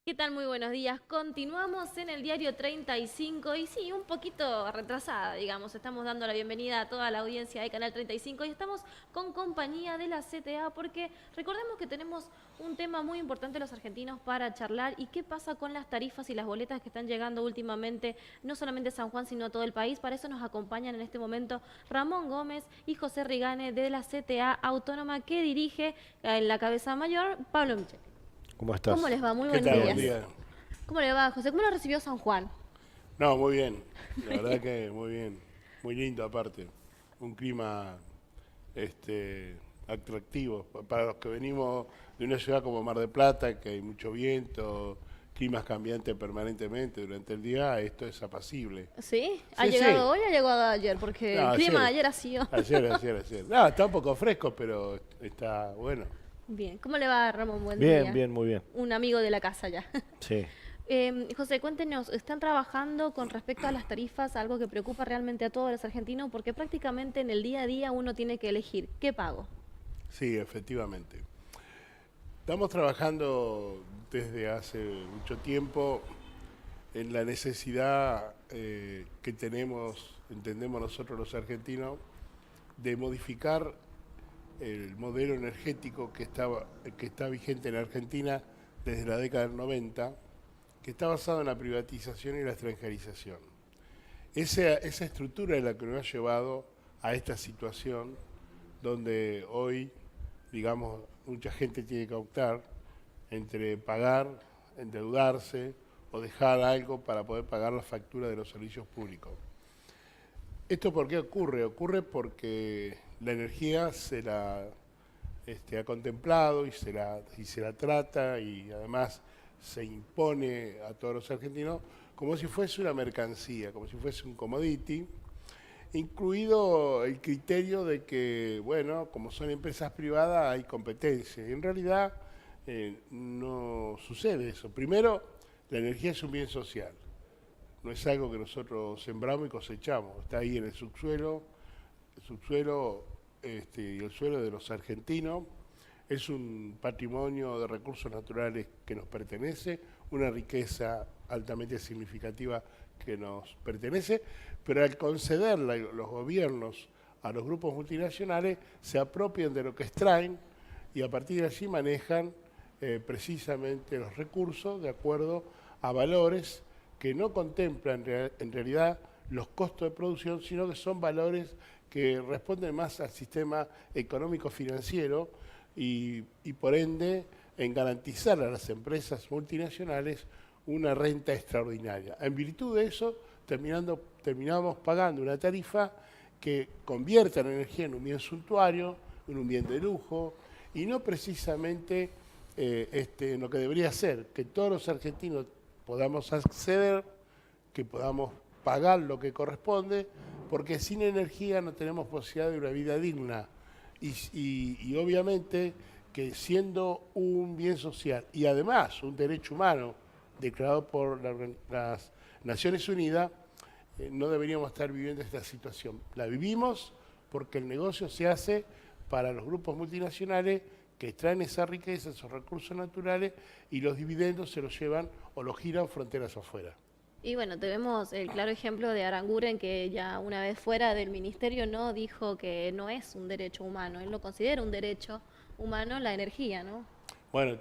¿Qué tal? Muy buenos días. Continuamos en el diario 35 y sí, un poquito retrasada, digamos. Estamos dando la bienvenida a toda la audiencia de Canal 35 y estamos con compañía de la CTA porque recordemos que tenemos un tema muy importante los argentinos para charlar y qué pasa con las tarifas y las boletas que están llegando últimamente, no solamente a San Juan, sino a todo el país. Para eso nos acompañan en este momento Ramón Gómez y José Rigane de la CTA Autónoma que dirige en la cabeza mayor Pablo Michel. ¿Cómo ¿Cómo estás? les va? Muy ¿Qué buenos tal? Bien, Buen días. bien. día. ¿Cómo le va, José? ¿Cómo lo recibió San Juan? No, muy bien. La verdad que muy bien. Muy lindo aparte. Un clima este, atractivo. Para los que venimos de una ciudad como Mar del Plata, que hay mucho viento, climas cambiantes permanentemente durante el día, esto es apacible. ¿Sí? ¿Ha Sí, sí. llegado hoy o ha llegado ayer? Porque No, el clima de ayer. ayer ha sido... Ayer. No, está un poco fresco, pero está bueno. Bien. ¿Cómo le va, Ramón? Buen Bien, día. bien, muy bien. Un amigo de la casa ya. Sí. José, cuéntenos, ¿están trabajando con respecto a las tarifas, algo que preocupa realmente a todos los argentinos? Porque prácticamente en el día a día uno tiene que elegir qué pago. Sí, efectivamente. Estamos trabajando desde hace mucho tiempo en la necesidad que tenemos, entendemos nosotros los argentinos, de modificar el modelo energético que está vigente en Argentina desde la década del 90, que está basado en la privatización y la extranjerización. Esa estructura es la que nos ha llevado a esta situación donde hoy, digamos, mucha gente tiene que optar entre pagar, endeudarse o dejar algo para poder pagar la factura de los servicios públicos. ¿Esto por qué ocurre? Ocurre porque la energía se la ha contemplado y se la trata y además se impone a todos los argentinos como si fuese una mercancía, como si fuese un commodity, incluido el criterio de que, bueno, como son empresas privadas hay competencia. Y en realidad no sucede eso. Primero, la energía es un bien social. No es algo que nosotros sembramos y cosechamos. Está ahí en el subsuelo y el suelo de los argentinos. Es un patrimonio de recursos naturales que nos pertenece, una riqueza altamente significativa que nos pertenece, pero al concederla los gobiernos a los grupos multinacionales se apropian de lo que extraen y a partir de allí manejan precisamente los recursos de acuerdo a valores que no contemplan en realidad los costos de producción, sino que son valores que responden más al sistema económico-financiero y por ende en garantizar a las empresas multinacionales una renta extraordinaria. En virtud de eso, terminamos pagando una tarifa que convierte la energía en un bien suntuario, en un bien de lujo, y no precisamente en lo que debería ser, que todos los argentinos podamos acceder, que podamos pagar lo que corresponde, porque sin energía no tenemos posibilidad de una vida digna. Y obviamente que siendo un bien social y además un derecho humano declarado por las Naciones Unidas, no deberíamos estar viviendo esta situación. La vivimos porque el negocio se hace para los grupos multinacionales que extraen esa riqueza, esos recursos naturales, y los dividendos se los llevan o los giran fronteras afuera. Y bueno, tenemos el claro ejemplo de Aranguren, que ya una vez fuera del ministerio no dijo que no es un derecho humano. Él lo considera un derecho humano la energía, ¿no? Bueno,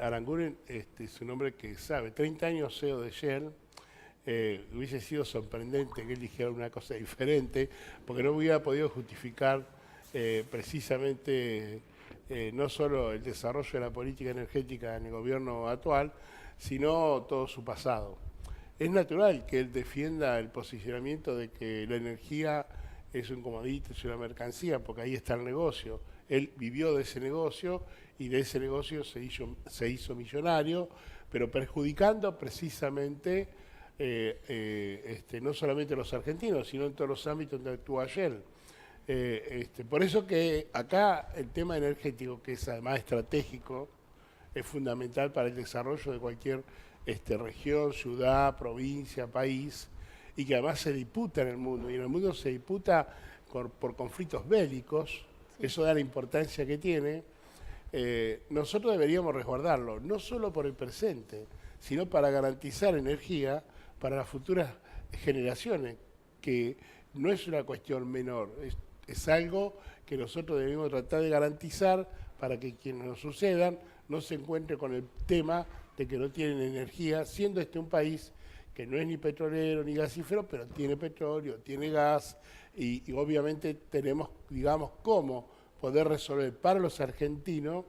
Aranguren es un hombre que sabe, 30 años CEO de Shell, hubiese sido sorprendente que él dijera una cosa diferente, porque no hubiera podido justificar precisamente no solo el desarrollo de la política energética en el gobierno actual, sino todo su pasado. Es natural que él defienda el posicionamiento de que la energía es un commodity, es una mercancía, porque ahí está el negocio. Él vivió de ese negocio y de ese negocio se hizo millonario, pero perjudicando precisamente no solamente a los argentinos, sino en todos los ámbitos donde actúa Shell. Por eso que acá el tema energético, que es además estratégico, es fundamental para el desarrollo de cualquier región, ciudad, provincia, país, y que además se disputa en el mundo, y en el mundo se disputa por conflictos bélicos, eso da la importancia que tiene. Nosotros deberíamos resguardarlo, no solo por el presente, sino para garantizar energía para las futuras generaciones, que no es una cuestión menor, es algo que nosotros debemos tratar de garantizar para que quienes nos sucedan no se encuentren con el tema de que no tienen energía, siendo este un país que no es ni petrolero ni gasífero, pero tiene petróleo, tiene gas, y obviamente tenemos, digamos, cómo poder resolver para los argentinos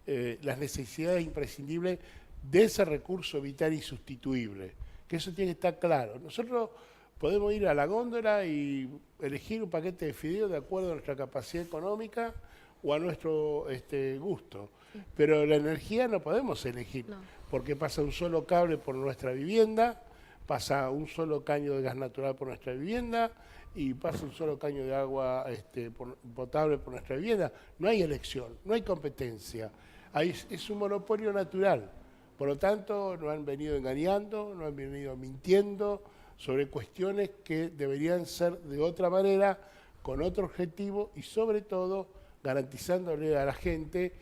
las necesidades imprescindibles de ese recurso vital y sustituible, que eso tiene que estar claro. Nosotros podemos ir a la góndola y elegir un paquete de fideos de acuerdo a nuestra capacidad económica o a nuestro gusto, pero la energía no podemos elegir, porque pasa un solo cable por nuestra vivienda, pasa un solo caño de gas natural por nuestra vivienda y pasa un solo caño de agua potable por nuestra vivienda. No hay elección, no hay competencia, es un monopolio natural. Por lo tanto, nos han venido engañando, nos han venido mintiendo sobre cuestiones que deberían ser de otra manera, con otro objetivo y sobre todo garantizándole a la gente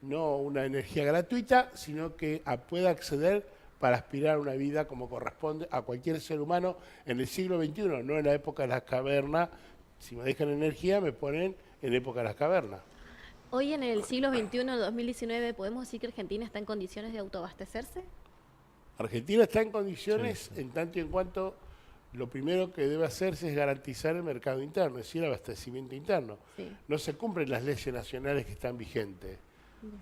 no una energía gratuita, sino que pueda acceder para aspirar a una vida como corresponde a cualquier ser humano en el siglo XXI, no en la época de las cavernas. Si me dejan energía, me ponen en época de las cavernas. Hoy en el siglo XXI, 2019, ¿podemos decir que Argentina está en condiciones de autoabastecerse? Argentina está en condiciones en tanto y en cuanto lo primero que debe hacerse es garantizar el mercado interno, es decir, el abastecimiento interno. Sí. No se cumplen las leyes nacionales que están vigentes.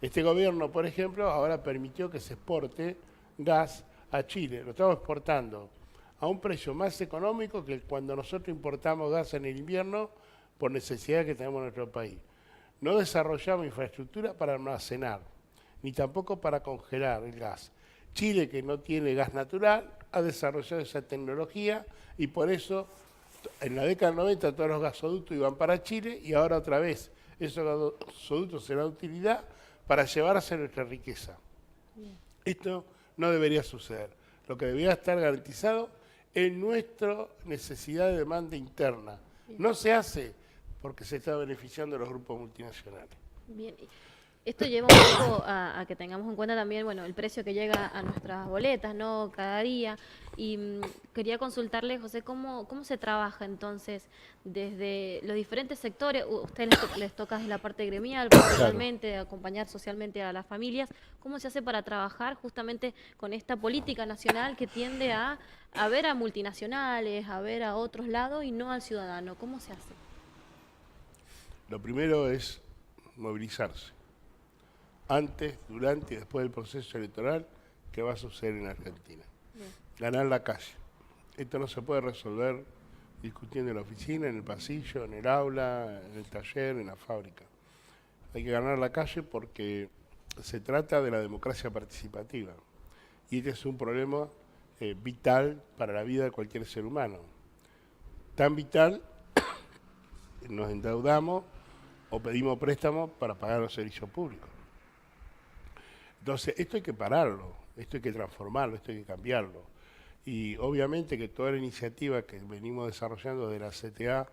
Este gobierno, por ejemplo, ahora permitió que se exporte gas a Chile. Lo estamos exportando a un precio más económico que cuando nosotros importamos gas en el invierno por necesidad que tenemos en nuestro país. No desarrollamos infraestructura para almacenar, ni tampoco para congelar el gas. Chile, que no tiene gas natural, ha desarrollado esa tecnología y por eso en la década del 90 todos los gasoductos iban para Chile y ahora otra vez esos gasoductos serán de utilidad para llevarse nuestra riqueza. Esto no debería suceder. Lo que debería estar garantizado es nuestra necesidad de demanda interna. No se hace porque se está beneficiando a los grupos multinacionales. Bien. Esto lleva un poco a que tengamos en cuenta también, bueno, el precio que llega a nuestras boletas, ¿no? Cada día. Y quería consultarle, José, ¿cómo se trabaja entonces desde los diferentes sectores? Ustedes les toca desde la parte gremial, personalmente, acompañar socialmente a las familias. ¿Cómo se hace para trabajar justamente con esta política nacional que tiende a ver a multinacionales, a ver a otros lados y no al ciudadano? ¿Cómo se hace? Lo primero es movilizarse. Antes, durante y después del proceso electoral que va a suceder en Argentina. Bien. Ganar la calle. Esto no se puede resolver discutiendo en la oficina, en el pasillo, en el aula, en el taller, en la fábrica. Hay que ganar la calle porque se trata de la democracia participativa. Y este es un problema vital para la vida de cualquier ser humano. Tan vital, nos endeudamos o pedimos préstamos para pagar los servicios públicos. Entonces, esto hay que pararlo, esto hay que transformarlo, esto hay que cambiarlo. Y obviamente que toda la iniciativa que venimos desarrollando de la CTA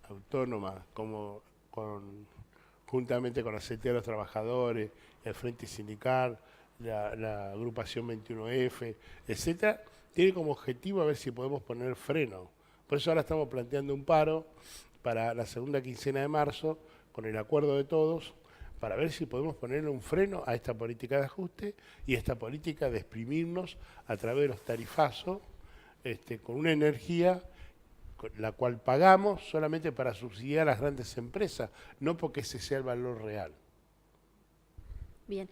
autónoma, como juntamente con la CTA de los trabajadores, el Frente Sindical, la agrupación 21F, etcétera, tiene como objetivo a ver si podemos poner freno. Por eso ahora estamos planteando un paro para la segunda quincena de marzo, con el acuerdo de todos, para ver si podemos ponerle un freno a esta política de ajuste y esta política de exprimirnos a través de los tarifazos, con una energía la cual pagamos solamente para subsidiar a las grandes empresas, no porque ese sea el valor real. Bien.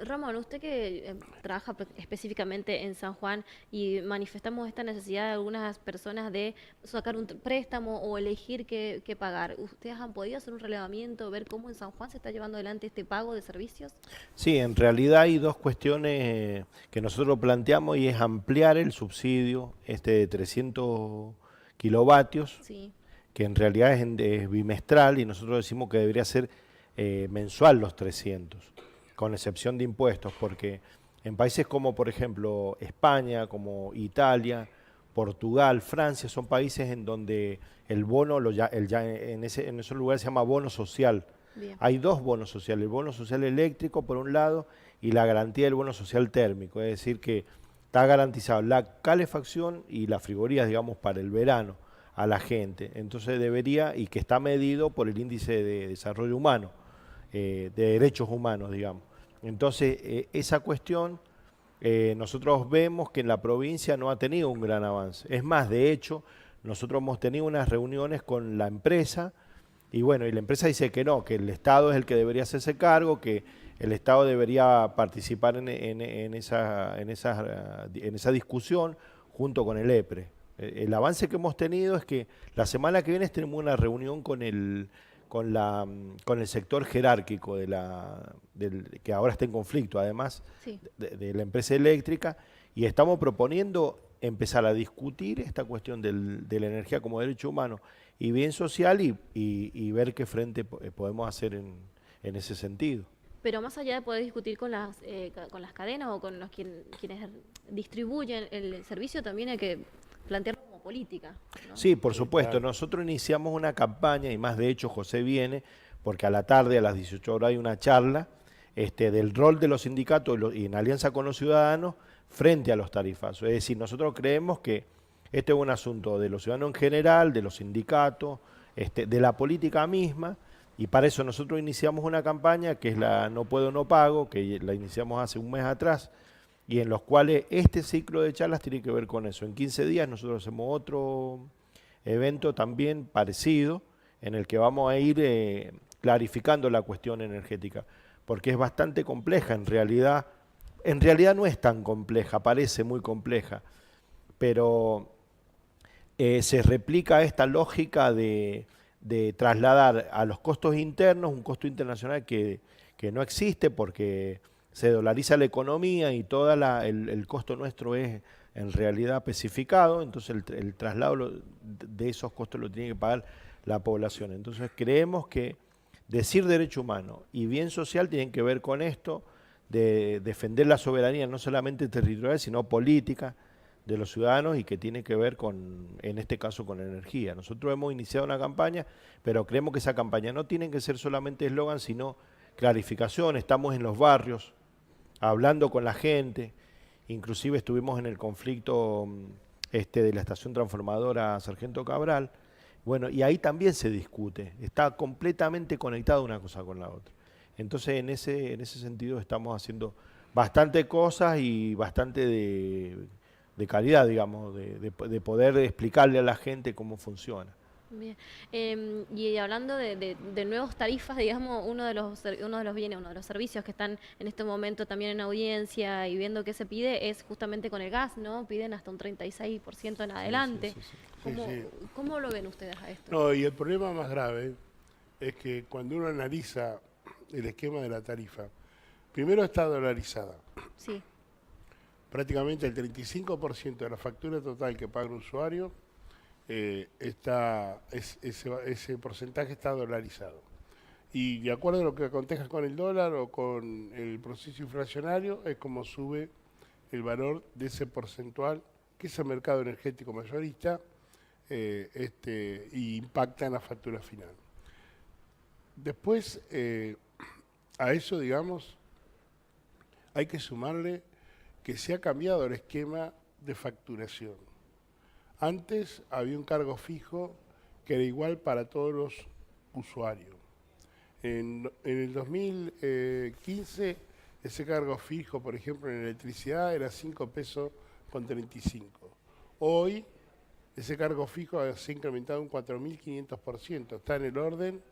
Ramón, usted que trabaja específicamente en San Juan y manifestamos esta necesidad de algunas personas de sacar un préstamo o elegir qué pagar. ¿Ustedes han podido hacer un relevamiento, ver cómo en San Juan se está llevando adelante este pago de servicios? Sí, en realidad hay dos cuestiones que nosotros planteamos y es ampliar el subsidio de 300 kilovatios, sí, que en realidad es bimestral y nosotros decimos que debería ser mensual los 300, con excepción de impuestos, porque en países como, por ejemplo, España, como Italia, Portugal, Francia, son países en donde el bono, en esos lugares se llama bono social, Bien. Hay dos bonos sociales, el bono social eléctrico por un lado y la garantía del bono social térmico, es decir que está garantizado la calefacción y las frigorías, digamos, para el verano a la gente. Entonces debería, y que está medido por el índice de desarrollo humano, de derechos humanos, digamos. Entonces, esa cuestión, nosotros vemos que en la provincia no ha tenido un gran avance. Es más, de hecho, nosotros hemos tenido unas reuniones con la empresa, y bueno, y la empresa dice que no, que el Estado es el que debería hacerse cargo, que el Estado debería participar en esa discusión junto con el EPRE. El avance que hemos tenido es que la semana que viene tenemos una reunión con el sector jerárquico que ahora está en conflicto, además Sí. de la empresa eléctrica, y estamos proponiendo empezar a discutir esta cuestión de la energía como derecho humano y bien social y ver qué frente podemos hacer en ese sentido. Pero más allá de poder discutir con las cadenas o con quienes distribuyen el servicio, también hay que plantearlo como política, ¿no? Sí, por supuesto. Nosotros iniciamos una campaña, y más de hecho José viene, porque a la tarde, a las 18 horas, hay una charla del rol de los sindicatos y en alianza con los ciudadanos frente a los tarifazos. Es decir, nosotros creemos que este es un asunto de los ciudadanos en general, de los sindicatos, de la política misma, y para eso nosotros iniciamos una campaña que es la No Puedo, No Pago, que la iniciamos hace un mes atrás, y en los cuales este ciclo de charlas tiene que ver con eso. En 15 días nosotros hacemos otro evento también parecido, en el que vamos a ir clarificando la cuestión energética, porque es bastante compleja en realidad no es tan compleja, parece muy compleja, pero se replica esta lógica de trasladar a los costos internos un costo internacional que no existe porque se dolariza la economía y todo el costo nuestro es en realidad especificado, entonces el traslado de esos costos lo tiene que pagar la población. Entonces creemos que decir derecho humano y bien social tienen que ver con esto, de defender la soberanía no solamente territorial, sino política de los ciudadanos y que tiene que ver en este caso, con energía. Nosotros hemos iniciado una campaña, pero creemos que esa campaña no tiene que ser solamente eslogan, sino clarificación. Estamos en los barrios, hablando con la gente, inclusive estuvimos en el conflicto de la estación transformadora Sargento Cabral, bueno, y ahí también se discute, está completamente conectada una cosa con la otra. Entonces, en ese sentido estamos haciendo bastante cosas y bastante de calidad, digamos, de poder explicarle a la gente cómo funciona. Bien. Y hablando de nuevos tarifas, digamos, uno de los servicios que están en este momento también en audiencia y viendo qué se pide es justamente con el gas, ¿no? Piden hasta un 36% en adelante. Sí. ¿Cómo lo ven ustedes a esto? No, y el problema más grave es que cuando uno analiza el esquema de la tarifa, primero está dolarizada. Sí. Prácticamente el 35% de la factura total que paga el usuario, ese porcentaje está dolarizado. Y de acuerdo a lo que aconteja con el dólar o con el proceso inflacionario, es como sube el valor de ese porcentual, que es el mercado energético mayorista, y impacta en la factura final. Después, a eso, digamos, hay que sumarle que se ha cambiado el esquema de facturación. Antes había un cargo fijo que era igual para todos los usuarios. En el 2015, ese cargo fijo, por ejemplo, en electricidad era 5 pesos con 35. Hoy, ese cargo fijo se ha incrementado un 4.500%. Está en el orden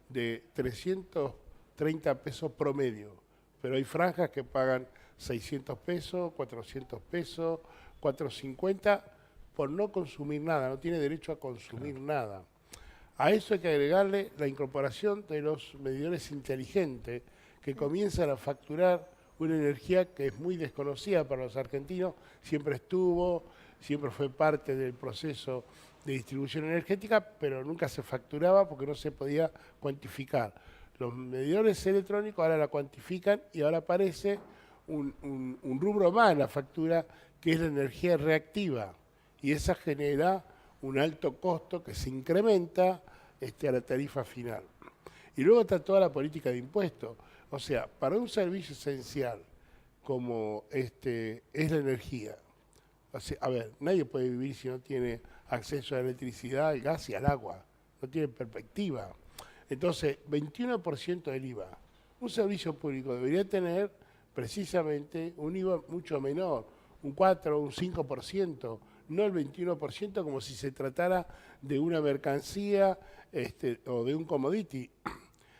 de 330 pesos promedio. Pero hay franjas que pagan 600 pesos, 400 pesos, 450 por no consumir nada, no tiene derecho a consumir nada. A eso hay que agregarle la incorporación de los medidores inteligentes que comienzan a facturar una energía que es muy desconocida para los argentinos, siempre fue parte del proceso de distribución energética, pero nunca se facturaba porque no se podía cuantificar. Los medidores electrónicos ahora la cuantifican y ahora aparece un rubro más en la factura, que es la energía reactiva, y esa genera un alto costo que se incrementa a la tarifa final. Y luego está toda la política de impuestos. O sea, para un servicio esencial como es la energía, o sea, a ver, nadie puede vivir si no tiene acceso a la electricidad, al gas y al agua. No tiene perspectiva. Entonces, 21% del IVA. Un servicio público debería tener precisamente un IVA mucho menor, un 4 o un 5%, no el 21% como si se tratara de una mercancía o de un commodity.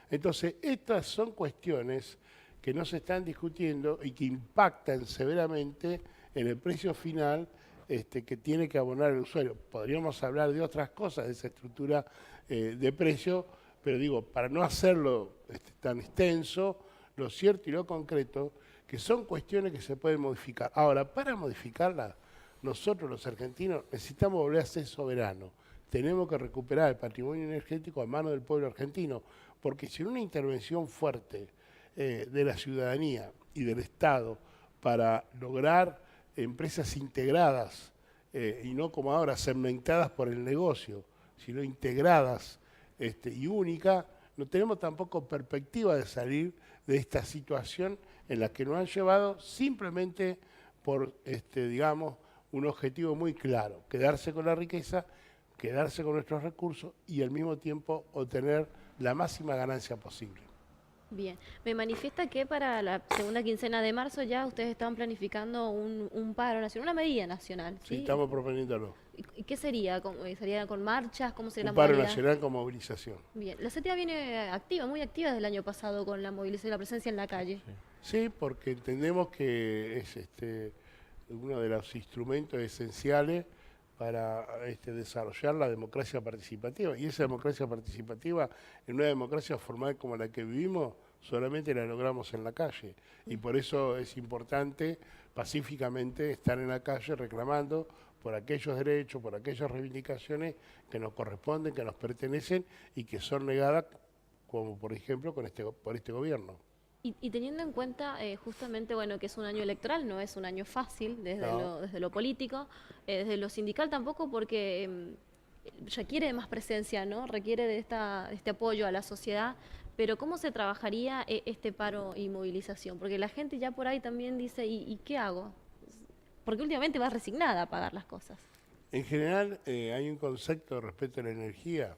Entonces, estas son cuestiones que no se están discutiendo y que impactan severamente en el precio final que tiene que abonar el usuario. Podríamos hablar de otras cosas, de esa estructura de precio, pero digo, para no hacerlo tan extenso, lo cierto y lo concreto, que son cuestiones que se pueden modificar. Ahora, para modificarlas, nosotros los argentinos necesitamos volver a ser soberanos. Tenemos que recuperar el patrimonio energético a manos del pueblo argentino, porque sin una intervención fuerte de la ciudadanía y del Estado para lograr empresas integradas y no como ahora segmentadas por el negocio, sino integradas y únicas, no tenemos tampoco perspectiva de salir de esta situación en la que nos han llevado simplemente por, digamos, un objetivo muy claro, quedarse con la riqueza, quedarse con nuestros recursos y al mismo tiempo obtener la máxima ganancia posible. Bien, me manifiesta que para la segunda quincena de marzo ya ustedes estaban planificando un paro nacional, una medida nacional. Sí, estamos proponiéndolo. ¿Y qué sería? ¿Sería con marchas? ¿Cómo sería un la paro modalidad? nacional con movilización. Bien, la CTA viene activa, muy activa desde el año pasado con la movilización y la presencia en la calle. Sí, porque entendemos que es uno de los instrumentos esenciales para desarrollar la democracia participativa. Y esa democracia participativa, en una democracia formal como la que vivimos, solamente la logramos en la calle. Y por eso es importante pacíficamente estar en la calle reclamando por aquellos derechos, por aquellas reivindicaciones que nos corresponden, que nos pertenecen y que son negadas, como por ejemplo por este gobierno. Y teniendo en cuenta justamente, bueno, que es un año electoral, no es un año fácil desde lo político, desde lo sindical tampoco, porque requiere de más presencia, ¿no? Requiere de este apoyo a la sociedad, pero ¿cómo se trabajaría este paro y movilización? Porque la gente ya por ahí también dice, ¿y qué hago? Porque últimamente va resignada a pagar las cosas. En general hay un concepto respecto a la energía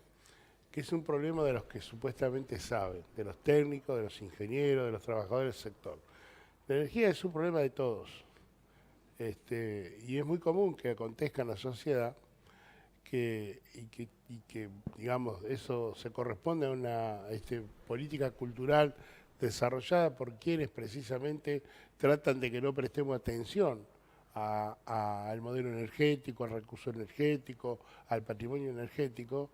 que es un problema de los que supuestamente saben, de los técnicos, de los ingenieros, de los trabajadores del sector. La energía es un problema de todos. Y es muy común que acontezca en la sociedad que digamos, eso se corresponde a una política cultural desarrollada por quienes precisamente tratan de que no prestemos atención al modelo energético, al recurso energético, al patrimonio energético.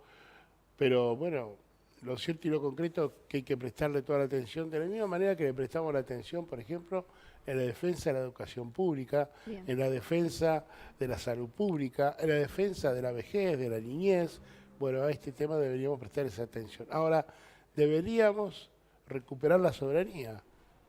Pero bueno, lo cierto y lo concreto es que hay que prestarle toda la atención, de la misma manera que le prestamos la atención, por ejemplo, en la defensa de la educación pública, Bien. En la defensa de la salud pública, en la defensa de la vejez, de la niñez. Bueno, a este tema deberíamos prestar esa atención. Ahora, deberíamos recuperar la soberanía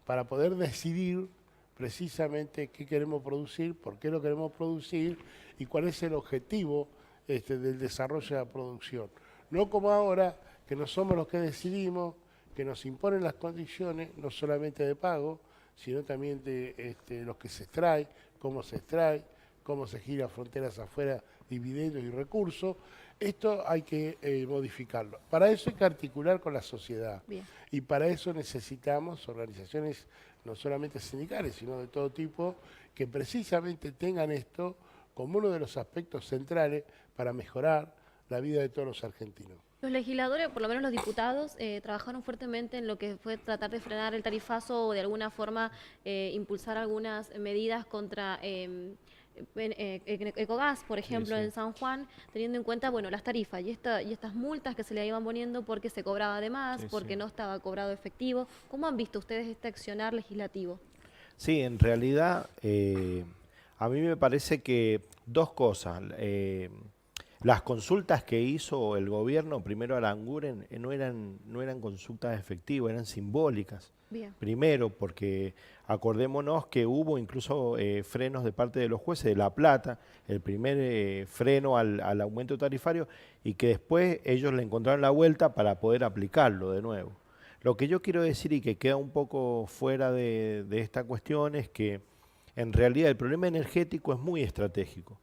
para poder decidir precisamente qué queremos producir, por qué lo queremos producir y cuál es el objetivo del desarrollo de la producción. No como ahora, que no somos los que decidimos, que nos imponen las condiciones, no solamente de pago, sino también de los que se extrae, cómo se gira fronteras afuera, dividendos y recursos. Esto hay que modificarlo. Para eso hay que articular con la sociedad. Bien. Y para eso necesitamos organizaciones no solamente sindicales, sino de todo tipo, que precisamente tengan esto como uno de los aspectos centrales para mejorar la vida de todos los argentinos. Los legisladores, por lo menos los diputados, trabajaron fuertemente en lo que fue tratar de frenar el tarifazo o de alguna forma impulsar algunas medidas contra Ecogas, por ejemplo, en San Juan, teniendo en cuenta las tarifas y estas multas que se le iban poniendo porque se cobraba de más, porque no estaba cobrado efectivo. ¿Cómo han visto ustedes este accionar legislativo? Sí, en realidad a mí me parece que dos cosas. Las consultas que hizo el gobierno, primero Aranguren, no eran consultas efectivas, eran simbólicas. Bien. Primero, porque acordémonos que hubo incluso frenos de parte de los jueces de La Plata, el primer freno al aumento tarifario, y que después ellos le encontraron la vuelta para poder aplicarlo de nuevo. Lo que yo quiero decir y que queda un poco fuera de esta cuestión es que en realidad el problema energético es muy estratégico.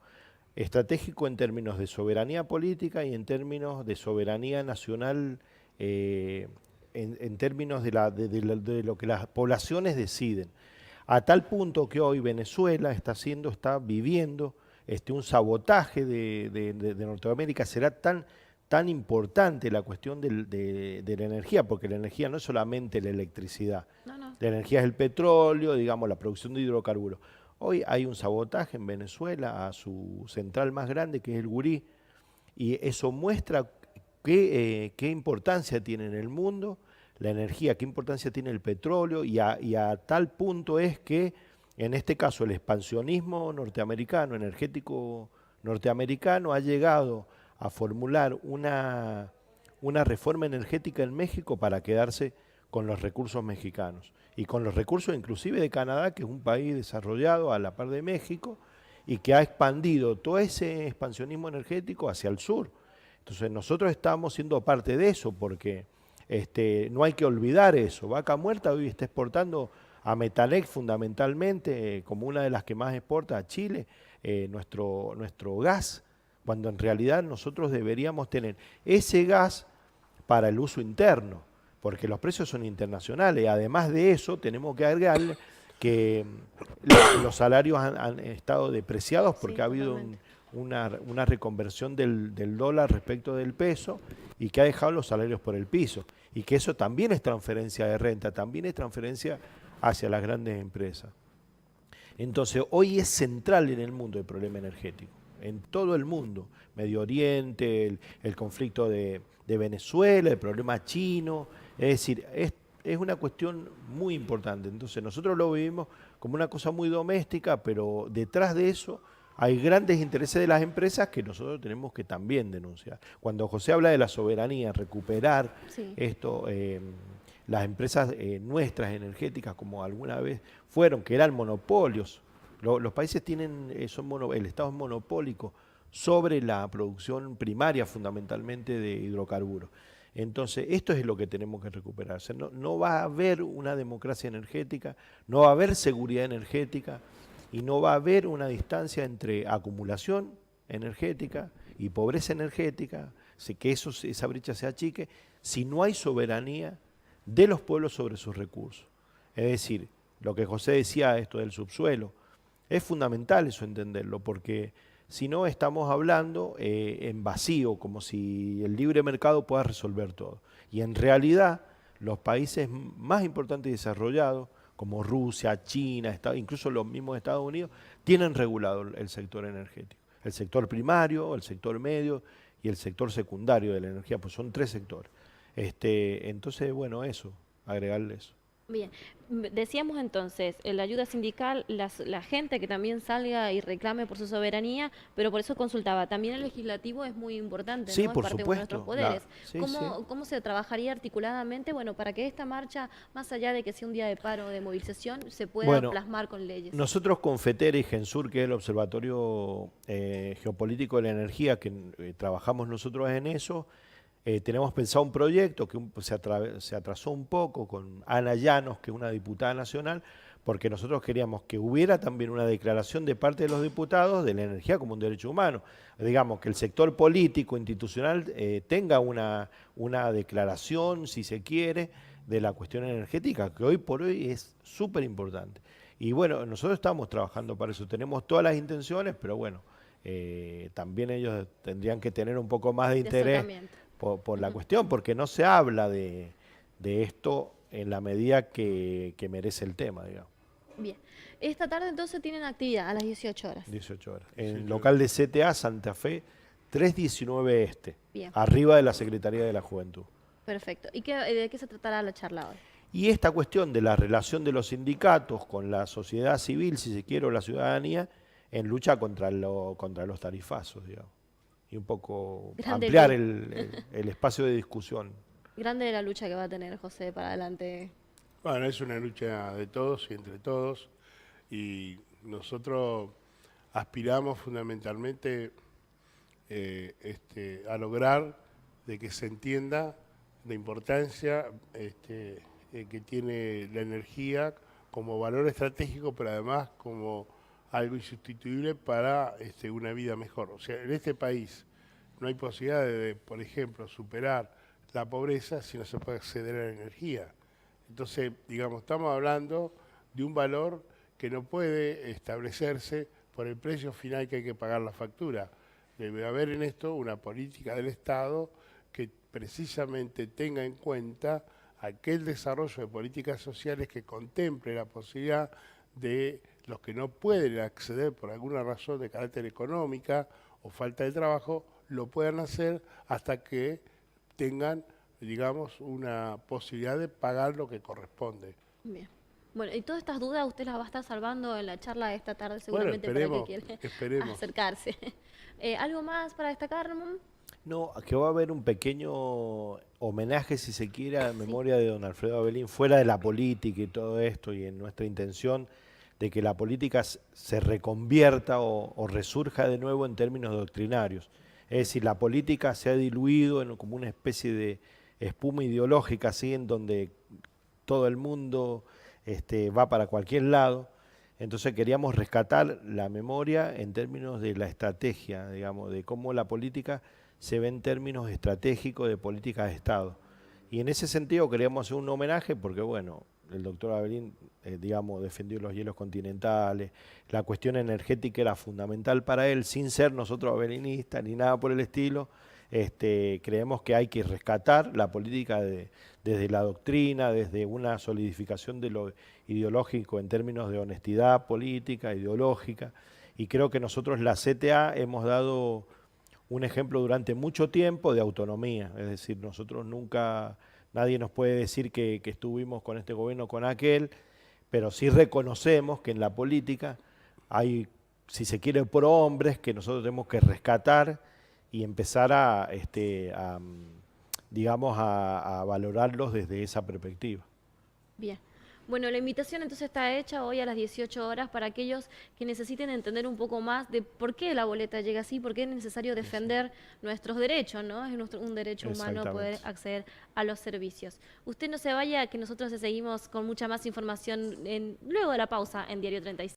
Estratégico en términos de soberanía política y en términos de soberanía nacional, en términos de lo que las poblaciones deciden. A tal punto que hoy Venezuela está viviendo un sabotaje de Norteamérica. Será tan importante la cuestión de la energía, porque la energía no es solamente la electricidad. No. La energía es el petróleo, digamos, la producción de hidrocarburos. Hoy hay un sabotaje en Venezuela a su central más grande, que es el Gurí, y eso muestra qué importancia tiene en el mundo la energía, qué importancia tiene el petróleo, y a tal punto es que, en este caso, el expansionismo norteamericano, energético norteamericano, ha llegado a formular una reforma energética en México para quedarse con los recursos mexicanos y con los recursos inclusive de Canadá, que es un país desarrollado a la par de México y que ha expandido todo ese expansionismo energético hacia el sur. Entonces nosotros estamos siendo parte de eso, porque no hay que olvidar eso. Vaca Muerta hoy está exportando a Metalex fundamentalmente, como una de las que más exporta a Chile, nuestro gas, cuando en realidad nosotros deberíamos tener ese gas para el uso interno, porque los precios son internacionales. Además de eso, tenemos que agregarle que los salarios han estado depreciados porque Sí, ha habido una reconversión del dólar respecto del peso y que ha dejado los salarios por el piso. Y que eso también es transferencia de renta, también es transferencia hacia las grandes empresas. Entonces, hoy es central en el mundo el problema energético, en todo el mundo. Medio Oriente, el conflicto de Venezuela, el problema chino. Es decir, es una cuestión muy importante. Entonces nosotros lo vivimos como una cosa muy doméstica, pero detrás de eso hay grandes intereses de las empresas que nosotros tenemos que también denunciar. Cuando José habla de la soberanía, recuperar esto, las empresas nuestras energéticas, como alguna vez fueron, que eran monopolios. Los países tienen, el Estado es monopólico sobre la producción primaria fundamentalmente de hidrocarburos. Entonces, esto es lo que tenemos que recuperar. O sea, no va a haber una democracia energética, no va a haber seguridad energética y no va a haber una distancia entre acumulación energética y pobreza energética, que esa brecha se achique, si no hay soberanía de los pueblos sobre sus recursos. Es decir, lo que José decía, esto del subsuelo, es fundamental eso entenderlo, porque si no estamos hablando en vacío, como si el libre mercado pueda resolver todo. Y en realidad los países más importantes y desarrollados, como Rusia, China, incluso los mismos Estados Unidos, tienen regulado el sector energético. El sector primario, el sector medio y el sector secundario de la energía, pues son 3 sectores. Entonces, bueno, eso, agregarle eso. Bien, decíamos entonces, la ayuda sindical, la gente que también salga y reclame por su soberanía, pero por eso consultaba, también el legislativo es muy importante, sí, ¿no? por Es parte de supuesto, nuestros poderes. sí, ¿Cómo se trabajaría articuladamente, bueno, para que esta marcha, más allá de que sea un día de paro o de movilización, se pueda plasmar con leyes? Nosotros con FETER y GENSUR, que es el Observatorio Geopolítico de la Energía, que trabajamos nosotros en eso, tenemos pensado un proyecto que se atrasó un poco con Ana Llanos, que es una diputada nacional, porque nosotros queríamos que hubiera también una declaración de parte de los diputados de la energía como un derecho humano. Digamos, que el sector político, institucional, tenga una declaración, si se quiere, de la cuestión energética, que hoy por hoy es súper importante. Y bueno, nosotros estamos trabajando para eso, tenemos todas las intenciones, pero bueno, también ellos tendrían que tener un poco más de interés por la cuestión, porque no se habla de esto en la medida que merece el tema, digamos. Bien. Esta tarde entonces tienen actividad a las 18 horas. 18 horas. En el local de CTA Santa Fe, 319 Este, Bien. Arriba de la Secretaría de la Juventud. Perfecto. ¿Y de qué se tratará la charla hoy? Y esta cuestión de la relación de los sindicatos con la sociedad civil, si se quiere, o la ciudadanía, en lucha contra los tarifazos, digamos. Y un poco ampliar el espacio de discusión. Grande la lucha que va a tener José para adelante. Bueno, es una lucha de todos y entre todos, y nosotros aspiramos fundamentalmente a lograr de que se entienda de importancia que tiene la energía como valor estratégico, pero además como algo insustituible para una vida mejor. O sea, en este país no hay posibilidad de, por ejemplo, superar la pobreza si no se puede acceder a la energía. Entonces, digamos, estamos hablando de un valor que no puede establecerse por el precio final que hay que pagar la factura. Debe haber en esto una política del Estado que precisamente tenga en cuenta aquel desarrollo de políticas sociales que contemple la posibilidad de los que no pueden acceder por alguna razón de carácter económica o falta de trabajo, lo puedan hacer hasta que tengan, digamos, una posibilidad de pagar lo que corresponde. Bien. Bueno, y todas estas dudas usted las va a estar salvando en la charla de esta tarde seguramente, bueno, para que esperemos, quiera acercarse. ¿Algo más para destacar, Ramón? No, que va a haber un pequeño homenaje, si se quiere, a la memoria de don Alfredo Abelín, fuera de la política y todo esto, y en nuestra intención de que la política se reconvierta o resurja de nuevo en términos doctrinarios. Es decir, la política se ha diluido como una especie de espuma ideológica, así, en donde todo el mundo va para cualquier lado. Entonces queríamos rescatar la memoria en términos de la estrategia, digamos, de cómo la política se ve en términos estratégicos de políticas de Estado. Y en ese sentido queríamos hacer un homenaje porque, bueno, el doctor Abelín, digamos, defendió los hielos continentales, la cuestión energética era fundamental para él, sin ser nosotros abelinistas ni nada por el estilo. Creemos que hay que rescatar la política desde la doctrina, desde una solidificación de lo ideológico en términos de honestidad política, ideológica, y creo que nosotros la CTA hemos dado un ejemplo durante mucho tiempo de autonomía, es decir, nosotros nunca, nadie nos puede decir que estuvimos con este gobierno o con aquel, pero sí reconocemos que en la política hay, si se quiere, prohombres que nosotros tenemos que rescatar y empezar digamos, a valorarlos desde esa perspectiva. Bien. Bueno, la invitación entonces está hecha hoy a las 18 horas para aquellos que necesiten entender un poco más de por qué la boleta llega así, por qué es necesario defender nuestros derechos, ¿no? Es un derecho humano poder acceder a los servicios. Usted no se vaya, que nosotros seguimos con mucha más información luego de la pausa en Diario 35.